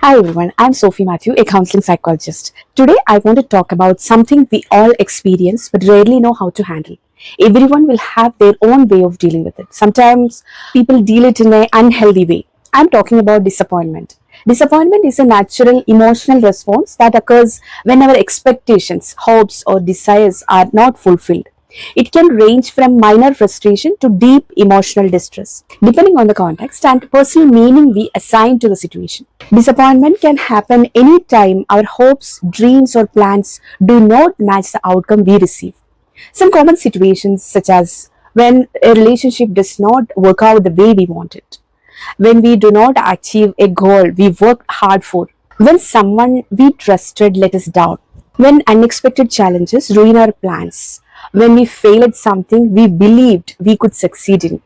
Hi everyone, I'm Sophie Matthew, a counseling psychologist. Today I want to talk about something we all experience but rarely know how to handle. Everyone will have their own way of dealing with it. Sometimes people deal it in an unhealthy way. I'm talking about disappointment. Disappointment is a natural emotional response that occurs when our expectations, hopes, or desires are not fulfilled. It can range from minor frustration to deep emotional distress, depending on the context and personal meaning we assign to the situation. Disappointment can happen anytime our hopes, dreams, or plans do not match the outcome we receive. Some common situations, such as when a relationship does not work out the way we want it, when we do not achieve a goal we worked hard for, when someone we trusted let us down, when unexpected challenges ruin our plans, when we fail at something we believed we could succeed in.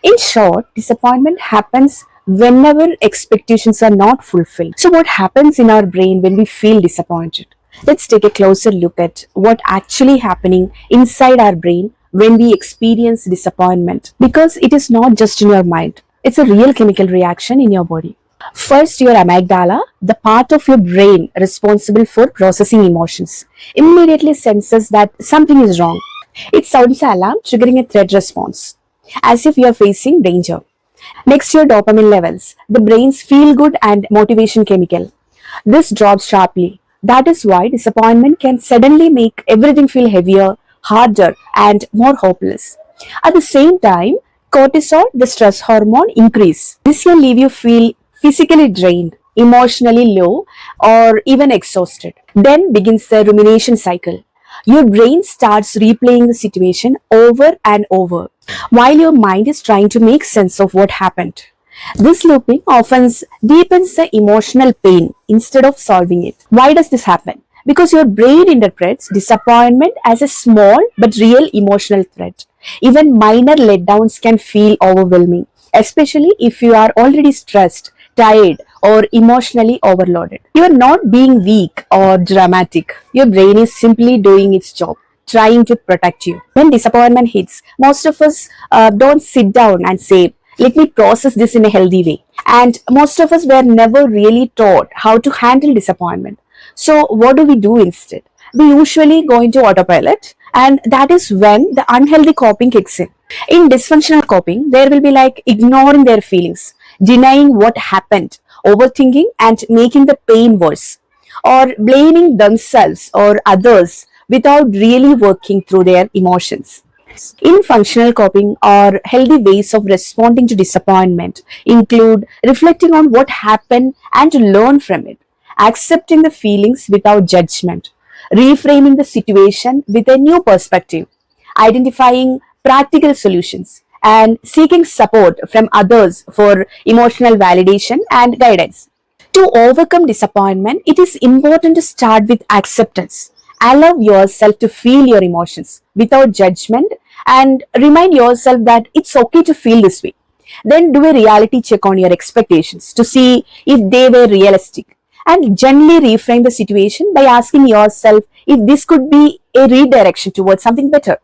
In short, disappointment happens whenever expectations are not fulfilled. So, what happens in our brain when we feel disappointed? Let's take a closer look at what actually happening inside our brain when we experience disappointment, because it is not just in your mind. It's a real chemical reaction in your body. First, your amygdala, the part of your brain responsible for processing emotions, immediately senses that something is wrong. It sounds an alarm, triggering a threat response, as if you are facing danger. Next, your dopamine levels, the brain's feel good and motivation chemical. This drops sharply. That is why disappointment can suddenly make everything feel heavier, harder, and more hopeless. At the same time, cortisol, the stress hormone, increase. This can leave you feel physically drained, emotionally low, or even exhausted. Then begins the rumination cycle. Your brain starts replaying the situation over and over while your mind is trying to make sense of what happened. This looping often deepens the emotional pain instead of solving it. Why does this happen? Because your brain interprets disappointment as a small but real emotional threat. Even minor letdowns can feel overwhelming, especially if you are already stressed, tired, or emotionally overloaded. You are not being weak or dramatic. Your brain is simply doing its job, trying to protect you. When disappointment hits, most of us don't sit down and say, let me process this in a healthy way. And most of us were never really taught how to handle disappointment. So, what do we do instead? We usually go into autopilot, and that is when the unhealthy coping kicks in. In dysfunctional coping, there will be like ignoring their feelings, denying what happened, overthinking, and making the pain worse, or blaming themselves or others without really working through their emotions. In functional coping, or healthy ways of responding to disappointment include reflecting on what happened and to learn from it, accepting the feelings without judgment, reframing the situation with a new perspective, identifying practical solutions, and seeking support from others for emotional validation and guidance. To overcome disappointment, it is important to start with acceptance. Allow yourself to feel your emotions without judgment and remind yourself that it's okay to feel this way. Then do a reality check on your expectations to see if they were realistic, and gently reframe the situation by asking yourself if this could be a redirection towards something better.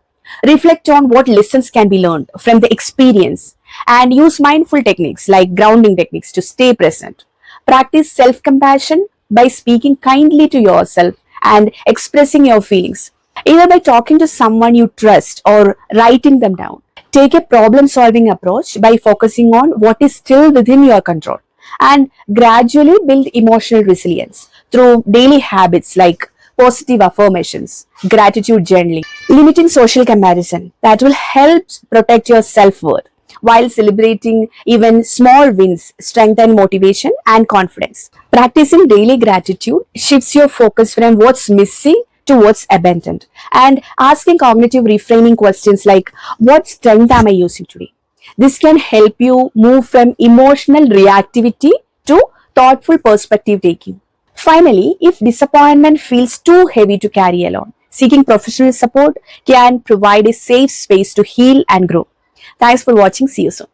Reflect on what lessons can be learned from the experience and use mindful techniques like grounding techniques to stay present. Practice self compassion by speaking kindly to yourself and expressing your feelings, either by talking to someone you trust or writing them down. Take a problem solving approach by focusing on what is still within your control, and gradually build emotional resilience through daily habits like positive affirmations, gratitude journaling, limiting social comparison that will help protect your self worth, while celebrating even small wins strengthen motivation and confidence. Practicing daily gratitude shifts your focus from what's missing to what's abundant, and asking cognitive reframing questions like, what strength am I using today? This can help you move from emotional reactivity to thoughtful perspective taking. Finally, if disappointment feels too heavy to carry alone, seeking professional support can provide a safe space to heal and grow. Thanks for watching. See you soon.